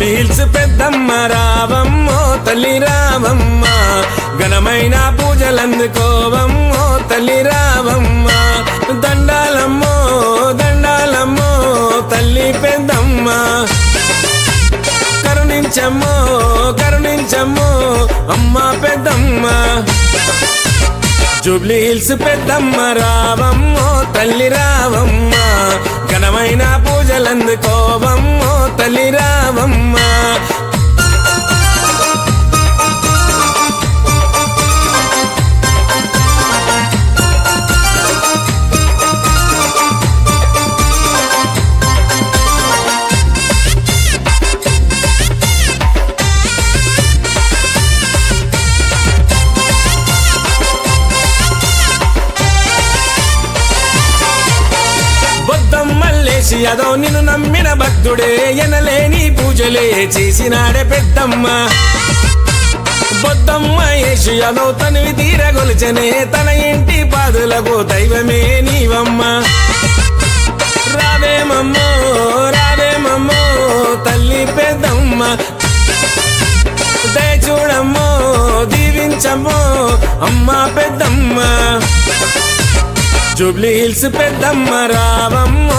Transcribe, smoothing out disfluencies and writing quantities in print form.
Jubilee hills పెద్దమ్మ రావమ్మో తల్లి రావమ్మ, ఘనమైన పూజలందుకోవమ్మో తల్లి రావమ్మ. దండాలమ్మో దండాలమ్మో తల్లి పెద్దమ్మ, కరుణించమ్మో కరుణించమ్మో అమ్మ పెద్దమ్మ. జూబ్లీ హిల్స్ పెద్దమ్మ రావమ్మో తల్లి రావమ్మ, ఘనమైన పూజలందుకోవమ్మో తల్లి రావమ్మ. అదో నిన్ను నమ్మిన భక్తుడే ఎనలేని పూజలే చేసినాడే పెద్దమ్మ. బొద్దమ్మ యేసు అదో తనివి తీరగొలిచనే తన ఇంటి పాదులకు దైవమే నీవమ్మ. రావేమమ్మో రావేమమ్మో తల్లి పెద్దమ్మ, దయ చూడమ్మో దీవించమ్మో అమ్మ పెద్దమ్మ. జూబ్లీ హిల్స్ పెద్దమ్మ రావమ్మో.